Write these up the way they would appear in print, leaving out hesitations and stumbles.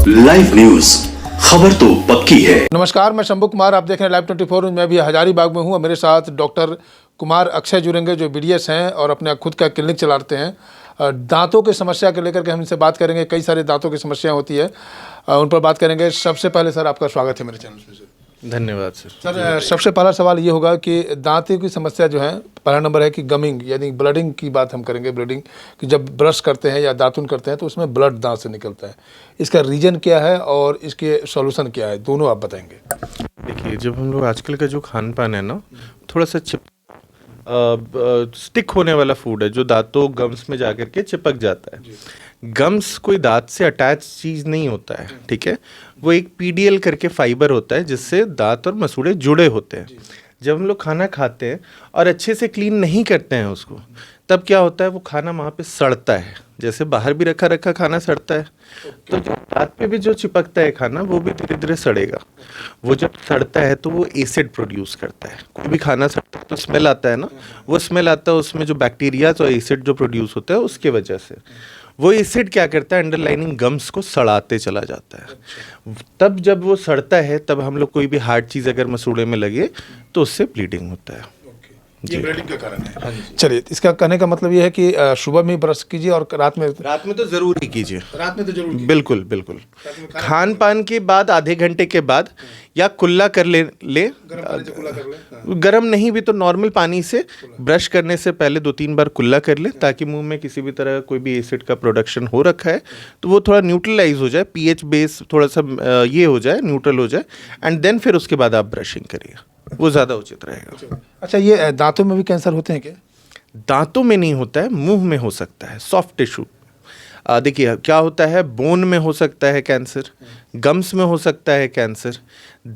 Live news, खबर तो पक्की है। नमस्कार, मैं शंभू कुमार, आप देख रहे हैं लाइव 24। मैं भी हजारीबाग में हूँ और मेरे साथ डॉक्टर कुमार अक्षय जुड़ेंगे जो बीडीएस हैं और अपना खुद का क्लिनिक चलाते हैं। दांतों की समस्या को लेकर के हम इनसे बात करेंगे। कई सारे दांतों की समस्या होती है, उन पर बात करेंगे। सबसे पहले सर आपका स्वागत है मेरे चैनल में। धन्यवाद सर। सर सबसे पहला सवाल ये होगा कि दांतों की समस्या जो है, पहला नंबर है कि गमिंग यानी ब्लडिंग की बात हम करेंगे। ब्लडिंग कि जब ब्रश करते हैं या दातुन करते हैं तो उसमें ब्लड दांत से निकलता है, इसका रीजन क्या है और इसके सॉल्यूशन क्या है, दोनों आप बताएंगे। देखिए, जब हम लोग आजकल का जो खान पान है ना, थोड़ा सा स्टिक होने वाला फूड है जो दांतों गम्स में जाकर के चिपक जाता है। गम्स कोई दांत से अटैच चीज़ नहीं होता है, ठीक है। वो एक पीडीएल करके फाइबर होता है जिससे दांत और मसूड़े जुड़े होते हैं। जब हम लोग खाना खाते हैं और अच्छे से क्लीन नहीं करते हैं उसको, तब क्या होता है, वो खाना वहाँ पे सड़ता है। जैसे बाहर भी रखा रखा खाना सड़ता है, तो दांत पे भी जो चिपकता है खाना, वो भी धीरे धीरे सड़ेगा। वो जब सड़ता है तो वो एसिड प्रोड्यूस करता है। कोई भी खाना सड़ता है तो स्मेल आता है ना, वो स्मेल आता है उसमें जो बैक्टीरिया और एसिड जो प्रोड्यूस होता है उसके वजह से। वो एसिड क्या करता है, अंडरलाइनिंग गम्स को सड़ाते चला जाता है। तब जब वो सड़ता है, तब हम लोग कोई भी हार्ड चीज़ अगर मसूड़े में लगे तो उससे ब्लीडिंग होता है। ये ब्लीडिंग का कारण है। चलिए, इसका कहने का मतलब ये है कि सुबह में ब्रश कीजिए और रात में तो जरूर ही कीजिए। रात में तो जरूर बिल्कुल बिल्कुल। खान पान के बाद आधे घंटे के बाद या कुल्ला कर ले गरम नहीं भी तो नॉर्मल पानी से ब्रश करने से पहले 2-3 बार कुल्ला कर ले, ताकि मुंह में किसी भी तरह कोई भी एसिड का प्रोडक्शन हो रखा है तो वो थोड़ा न्यूट्रलाइज हो जाए, पीएच बेस थोड़ा सा ये हो जाए, न्यूट्रल हो जाए, एंड देन फिर उसके बाद आप ब्रशिंग करिए, वो ज़्यादा उचित रहेगा। अच्छा, ये दांतों में भी कैंसर होते हैं क्या? दांतों में नहीं होता है, मुंह में हो सकता है, सॉफ्ट टिश्यू। देखिए क्या होता है, बोन में हो सकता है कैंसर, गम्स में हो सकता है कैंसर,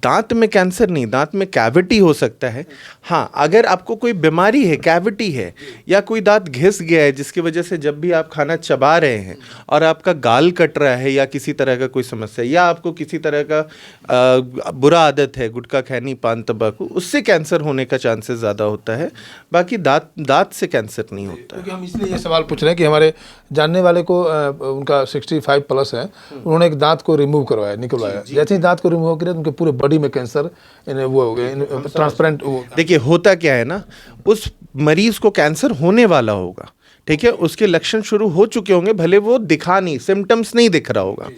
दांत में कैंसर नहीं, दांत में कैविटी हो सकता है। हाँ, अगर आपको कोई बीमारी है, कैविटी है, या कोई दांत घिस गया है जिसकी वजह से जब भी आप खाना चबा रहे हैं और आपका गाल कट रहा है, या किसी तरह का कोई समस्या, या आपको किसी तरह का बुरा आदत है, गुटखा, खैनी, पान, तंबाकू, उससे कैंसर होने का चांसेस ज़्यादा होता है। बाकी दांत से कैंसर नहीं होता है। क्योंकि हम इसलिए ये सवाल पूछ रहे हैं कि हमारे जानने वाले को उनका 65 प्लस है, उन्होंने एक दांत को रिमूव करवाया, निकलवाया। जैसे ही दांत को रिमूव किया उनके पूरे बॉडी में कैंसर वो हो गए, ट्रांसपेरेंट। देखिए होता क्या है ना, उस मरीज को कैंसर होने वाला होगा, ठीक है, उसके लक्षण शुरू हो चुके होंगे, भले वो दिखा नहीं, सिम्टम्स नहीं दिख रहा होगा।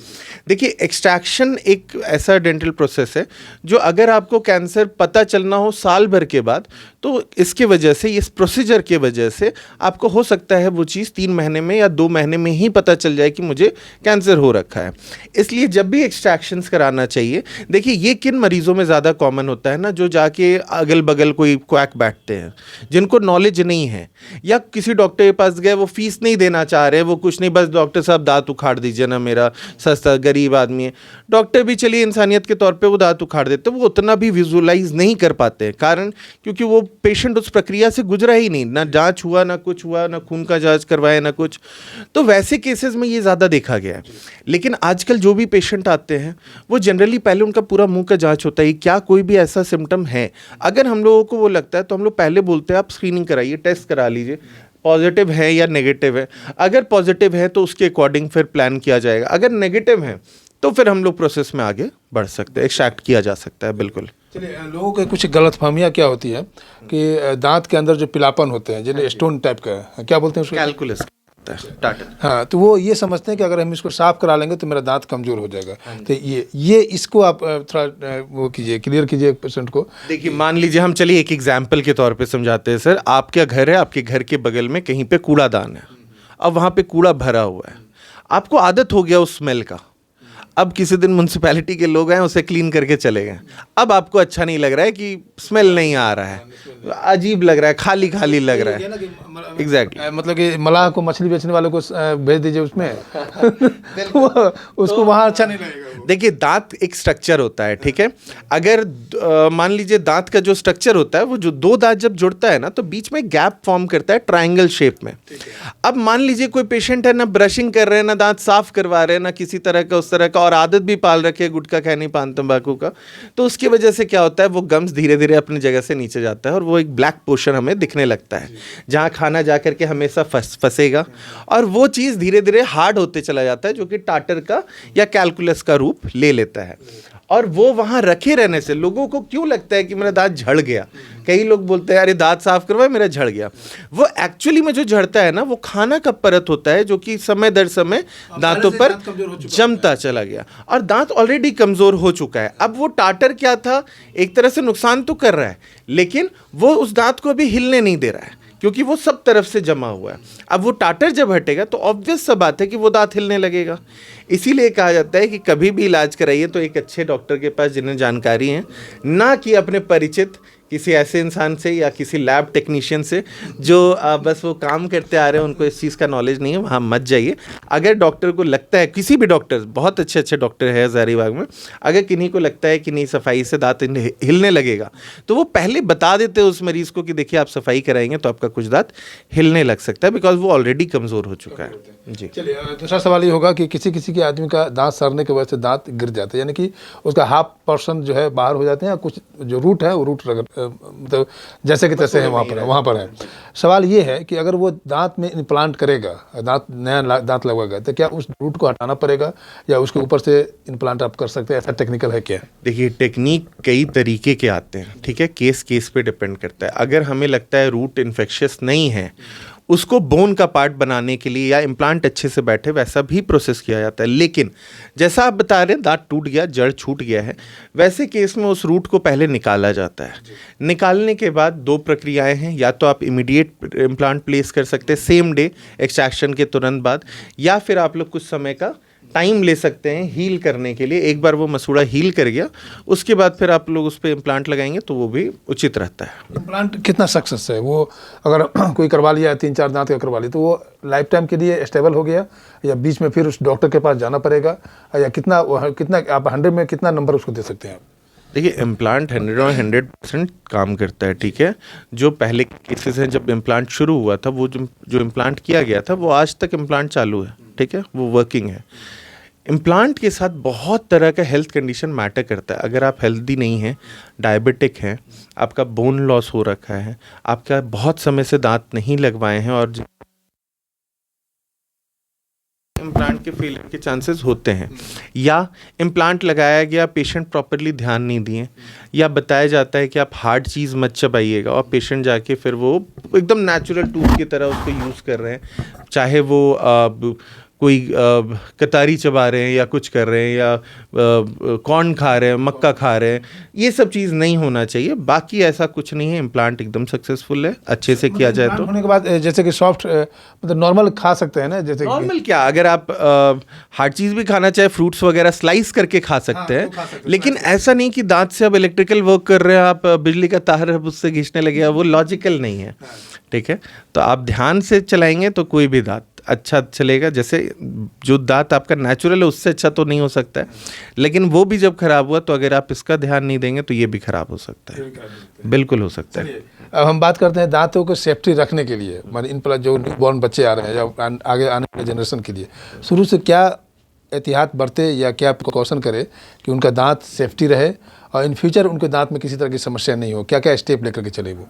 देखिए, एक्सट्रैक्शन एक ऐसा डेंटल प्रोसेस है जो अगर आपको कैंसर पता चलना हो साल भर के बाद, तो इसके वजह से, इस प्रोसीजर के वजह से आपको हो सकता है वो चीज़ 3 महीने में या 2 महीने में ही पता चल जाए कि मुझे कैंसर हो रखा है। इसलिए जब भी एक्सट्रैक्शंस कराना चाहिए। देखिए, ये किन मरीजों में ज़्यादा कॉमन होता है ना, जो जाके अगल बगल कोई क्वैक बैठते हैं, जिनको नॉलेज नहीं है, या किसी डॉक्टर के पास गए, वो फीस नहीं देना चाह रहे, वो कुछ नहीं, बस डॉक्टर साहब दांत उखाड़ दीजिए ना, मेरा सस्ता गरीब आदमी है। डॉक्टर भी चलिए इंसानियत के तौर पे वो दांत उखाड़ देते, वो उतना भी विजुअलाइज नहीं कर पाते हैं। कारण क्योंकि वो पेशेंट उस प्रक्रिया से गुजरा ही नहीं, ना जांच हुआ, ना कुछ हुआ, ना खून का जांच करवाया, ना कुछ। तो वैसे केसेस में ये ज़्यादा देखा गया है। लेकिन आजकल जो भी पेशेंट आते हैं, वो जनरली पहले उनका पूरा मुंह का जांच होता है, क्या कोई भी ऐसा सिम्टम है। अगर हम लोगों को वो लगता है तो हम लोग पहले बोलते हैं आप स्क्रीनिंग कराइए, टेस्ट करा लीजिए, पॉजिटिव है या नेगेटिव है। अगर पॉजिटिव है तो उसके अकॉर्डिंग फिर प्लान किया जाएगा, अगर नेगेटिव है तो फिर हम लोग प्रोसेस में आगे बढ़ सकते हैं, एक्सट्रैक्ट किया जा सकता है। बिल्कुल। चलिए, लोगों के कुछ गलतफहमियां क्या होती है कि दांत के अंदर जो पिलापन होते हैं, जिन्हें स्टोन टाइप का है, क्या बोलते हैं उसको? कैलकुलस। हाँ, तो वो ये समझते हैं कि अगर हम इसको साफ करा लेंगे तो मेरा दांत कमजोर हो जाएगा। तो ये इसको आप थोड़ा वो कीजिए, क्लियर कीजिए पेशेंट को। देखिए, मान लीजिए हम चलिए एक एग्जाम्पल के तौर पे समझाते हैं। सर, आपका घर है, आपके घर के बगल में कहीं पे कूड़ादान है, अब वहाँ पे कूड़ा भरा हुआ है, आपको आदत हो गया उस स्मेल का। अब किसी दिन म्यूनसिपैलिटी के लोग आए, उसे क्लीन करके चले गए, अब आपको अच्छा नहीं लग रहा है कि स्मेल नहीं आ रहा है, अजीब लग रहा है, खाली खाली लग रहा है। एग्जैक्टली। मतलब कि मलाह को, मछली बेचने वाले को भेज दीजिए उसमें उसको वहाँ अच्छा नहीं लगेगा। देखिए दांत एक स्ट्रक्चर होता है, ठीक है। अगर मान लीजिए दांत का जो स्ट्रक्चर होता है वो जो दो दांत जब जुड़ता है ना तो बीच में गैप फॉर्म करता है ट्रायंगल शेप में। अब मान लीजिए कोई पेशेंट है ना ब्रशिंग कर रहे हैं, ना दांत साफ करवा रहे हैं, ना किसी तरह का उस तरह का, और आदत भी पाल रखे है गुटखा खैनी पान तंबाकू का, तो उसकी वजह से क्या होता है वो गम्स धीरे धीरे अपनी जगह से नीचे जाता है और वो एक ब्लैक पोर्शन हमें दिखने लगता है जहाँ खाना जा करके हमेशा फंसेगा और वो चीज़ धीरे धीरे हार्ड होते चला जाता है जो कि टाटर का या कैलकुलस का रूप ले लेता है। और वो वहाँ रखे रहने से लोगों को क्यों लगता है कि मेरा दांत झड़ गया, कई लोग बोलते हैं अरे दांत साफ करवाए मेरा झड़ गया, वो एक्चुअली में जो झड़ता है ना वो खाना का परत होता है जो कि समय दर समय दांतों पर जमता चला गया और दांत ऑलरेडी कमजोर हो चुका है। अब वो टाटर क्या था, एक तरह से नुकसान तो कर रहा है लेकिन वो उस दांत को अभी हिलने नहीं दे रहा है क्योंकि वो सब तरफ से जमा हुआ है। अब वो टाटर जब हटेगा तो ऑब्वियस सा बात है कि वो दांत हिलने लगेगा। इसीलिए कहा जाता है कि कभी भी इलाज कराइए तो एक अच्छे डॉक्टर के पास जिन्हें जानकारी है, ना कि अपने परिचित किसी ऐसे इंसान से या किसी लैब टेक्नीशियन से जो बस वो काम करते आ रहे हैं, उनको इस चीज़ का नॉलेज नहीं है, वहाँ मत जाइए। अगर डॉक्टर को लगता है, किसी भी डॉक्टर, बहुत अच्छे अच्छे डॉक्टर है हजारीबाग में, अगर किन्हीं को लगता है कि नहीं सफाई से दांत हिलने लगेगा तो वो पहले बता देते हैं उस मरीज को कि देखिए आप सफाई कराएंगे तो आपका कुछ दांत हिलने लग सकता है, बिकॉज वो ऑलरेडी कमज़ोर हो चुका है। जी चलिए, दूसरा सवाल ये होगा कि किसी किसी के आदमी का दांत सड़ने की वजह से दांत गिर जाते हैं, यानी कि उसका हाफ पर्सन जो है बाहर हो जाते हैं, या कुछ जो रूट है वो रूट मतलब जैसे कि तैसे है वहाँ पर है। सवाल ये है कि अगर वो दांत में इम्प्लांट करेगा, दांत नया दांत लगवाएगा, तो क्या उस रूट को हटाना पड़ेगा या उसके ऊपर से इम्प्लांट आप कर सकते हैं? ऐसा टेक्निकल है क्या? देखिए टेक्निक कई तरीके के आते हैं, ठीक है, केस केस पे डिपेंड करता है। अगर हमें लगता है रूट इन्फेक्शियस नहीं है, उसको बोन का पार्ट बनाने के लिए या इम्प्लांट अच्छे से बैठे वैसा भी प्रोसेस किया जाता है। लेकिन जैसा आप बता रहे हैं दांत टूट गया, जड़ छूट गया है, वैसे केस में उस रूट को पहले निकाला जाता है। निकालने के बाद दो प्रक्रियाएं हैं, या तो आप इमीडिएट इम्प्लांट प्लेस कर सकते हैं सेम डे एक्सट्रैक्शन के तुरंत बाद, या फिर आप लोग कुछ समय का टाइम ले सकते हैं हील करने के लिए। एक बार वो मसूड़ा हील कर गया उसके बाद फिर आप लोग उस पर इम्प्लांट लगाएंगे तो वो भी उचित रहता है। इम्प्लांट कितना सक्सेस है वो, अगर कोई करवा लिया 3-4 दांत का करवा लिया तो वो लाइफ टाइम के लिए स्टेबल हो गया या बीच में फिर उस डॉक्टर के पास जाना पड़ेगा, या कितना आप 100 में कितना नंबर उसको दे सकते हैं आप? देखिए इम्प्लांट 100% काम करता है, ठीक है। जो पहले केसेस हैं जब इम्प्लांट शुरू हुआ था, वो जो इम्प्लांट किया गया था वो आज तक इम्प्लांट चालू है, ठीक है, वो वर्किंग है। इम्प्लांट के साथ बहुत तरह का हेल्थ कंडीशन मैटर करता है। अगर आप हेल्दी नहीं हैं, डायबिटिक हैं, आपका बोन लॉस हो रखा है, आपका बहुत समय से दांत नहीं लगवाए हैं, और इम्प्लांट के फेलियर के चांसेस होते हैं, या इम्प्लांट लगाया गया पेशेंट प्रॉपरली ध्यान नहीं दिए, या बताया जाता है कि आप हार्ड चीज़ मत चबाइएगा और पेशेंट जाके फिर वो एकदम नेचुरल टूथ की तरह उसको यूज़ कर रहे हैं, चाहे वो कोई कतारी चबा रहे हैं या कुछ कर रहे हैं या कॉर्न खा रहे हैं, मक्का खा रहे हैं, ये सब चीज़ नहीं होना चाहिए। बाकी ऐसा कुछ नहीं है, इम्प्लांट एकदम सक्सेसफुल है, अच्छे से किया जाए तो। होने के बाद जैसे कि सॉफ्ट मतलब नॉर्मल खा सकते हैं ना, जैसे नॉर्मल क्या, अगर आप हार्ड चीज़ भी खाना चाहे, फ्रूट्स वगैरह स्लाइस करके खा सकते हैं, लेकिन ऐसा नहीं कि दांत से आप इलेक्ट्रिकल वर्क कर रहे हैं, आप बिजली का तार उससे खींचने लगे, वो लॉजिकल नहीं है, ठीक है। तो आप ध्यान से चलाएंगे तो कोई भी दांत अच्छा चलेगा। जैसे जो दांत आपका नेचुरल है उससे अच्छा तो नहीं हो सकता है, लेकिन वो भी जब खराब हुआ तो अगर आप इसका ध्यान नहीं देंगे तो ये भी खराब हो सकता है, बिल्कुल हो सकता है। अब हम बात करते हैं दांतों को सेफ्टी रखने के लिए, मान इन पर जो न्यूबॉर्न बच्चे आ रहे हैं या आगे आने वाले जनरेशन के लिए शुरू से क्या एहतियात बरते या क्या प्रिकॉशन करे कि उनका दांत सेफ्टी रहे और इन फ्यूचर उनके दांत में किसी तरह की समस्या नहीं हो? क्या क्या स्टेप लेकर के चले वो?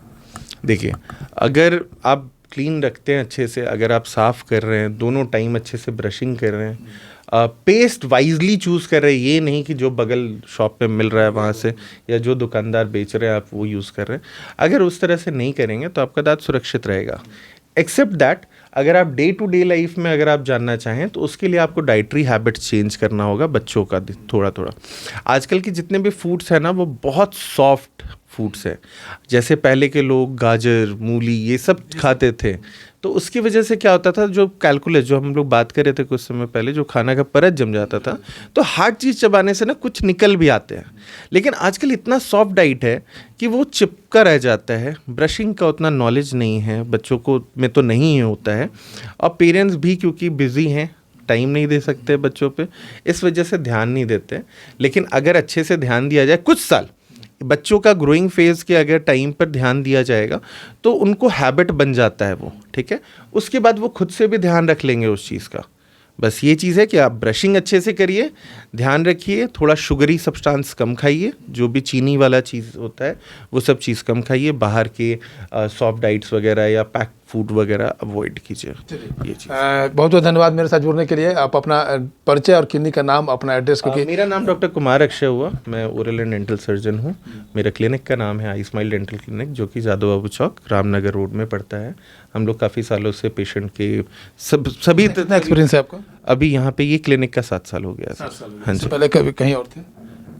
देखिए अगर आप क्लीन रखते हैं अच्छे से, अगर आप साफ़ कर रहे हैं, दोनों टाइम अच्छे से ब्रशिंग कर रहे हैं, पेस्ट वाइजली चूज़ कर रहे हैं, ये नहीं कि जो बगल शॉप पे मिल रहा है वहाँ से या जो दुकानदार बेच रहे हैं आप वो यूज़ कर रहे हैं, अगर उस तरह से नहीं करेंगे तो आपका दांत सुरक्षित रहेगा। एक्सेप्ट दैट अगर आप डे टू डे लाइफ में अगर आप जानना चाहें तो उसके लिए आपको डाइटरी हैबिट्स चेंज करना होगा बच्चों का थोड़ा थोड़ा। आजकल के जितने भी फूड्स हैं ना वो बहुत सॉफ्ट फूड्स हैं, जैसे पहले के लोग गाजर मूली ये सब खाते थे, तो उसकी वजह से क्या होता था, जो कैलकुलस जो हम लोग बात कर रहे थे कुछ समय पहले, जो खाना का परत जम जाता था, तो हार्ड चीज़ चबाने से ना कुछ निकल भी आते हैं। लेकिन आजकल इतना सॉफ्ट डाइट है कि वो चिपका रह जाता है, ब्रशिंग का उतना नॉलेज नहीं है बच्चों को में तो नहीं होता है, और पेरेंट्स भी क्योंकि बिजी हैं, टाइम नहीं दे सकते बच्चों पे, इस वजह से ध्यान नहीं देते। लेकिन अगर अच्छे से ध्यान दिया जाए, कुछ साल बच्चों का ग्रोइंग फेज़ के अगर टाइम पर ध्यान दिया जाएगा तो उनको हैबिट बन जाता है वो, ठीक है। उसके बाद वो खुद से भी ध्यान रख लेंगे उस चीज़ का। बस ये चीज़ है कि आप ब्रशिंग अच्छे से करिए, ध्यान रखिए, थोड़ा शुगरी सब्सटेंस कम खाइए, जो भी चीनी वाला चीज़ होता है वो सब चीज़ कम खाइए, बाहर के सॉफ्ट डाइट्स वगैरह या पैक फूड वगैरह अवॉइड कीजिए। ये चीज़। बहुत बहुत धन्यवाद मेरे साथ जुड़ने के लिए। आप अपना परिचय और क्लिनिक का नाम, अपना एड्रेस, क्योंकि मेरा नाम डॉक्टर कुमार अक्षय हुआ, मैं ओरल एंड डेंटल सर्जन हूँ। मेरा क्लिनिक का नाम है आई स्माइल डेंटल क्लिनिक, जो कि जादव बाबू चौक रामनगर रोड में पड़ता है। हम लोग काफ़ी सालों से पेशेंट के सभी कितना एक्सपीरियंस है आपका? अभी यहाँ पे ये क्लिनिक का 7 साल हो गया है। हाँ जी। पहले कभी कहीं और थे?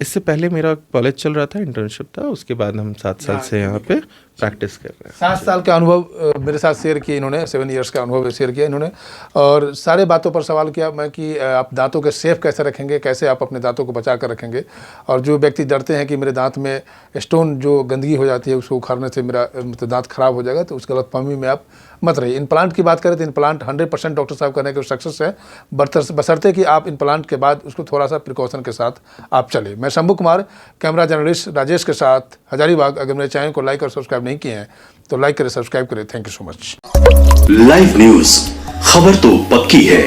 इससे पहले मेरा कॉलेज चल रहा था, इंटर्नशिप था, उसके बाद हम 7 साल से यहाँ पे प्रैक्टिस कर रहे हैं। 7 साल का अनुभव मेरे साथ शेयर किया इन्होंने, 7 इयर्स का अनुभव शेयर किया इन्होंने, और सारे बातों पर सवाल किया मैं कि आप दांतों के सेफ कैसे रखेंगे, कैसे आप अपने दांतों को बचा कर रखेंगे। और जो व्यक्ति डरते हैं कि मेरे दांत में स्टोन जो गंदगी हो जाती है उसको उखाड़ने से मेरा दांत खराब हो जाएगा, तो उस गलतफहमी में आप मत रहिए। इम्प्लांट की बात करें तो इम्प्लांट 100% डॉक्टर साहब कहने के सक्सेस है, बशर्ते कि आप इम्प्लांट के बाद उसको थोड़ा सा प्रिकॉशन के साथ आप चले। मैं शंभू कुमार, कैमरा जर्नलिस्ट राजेश के साथ, हजारीबाग। अगर मेरे चैनल को लाइक और सब्सक्राइब नहीं किए हैं तो लाइक करें, सब्सक्राइब करें। Thank you so much. Live news, खबर तो पक्की है।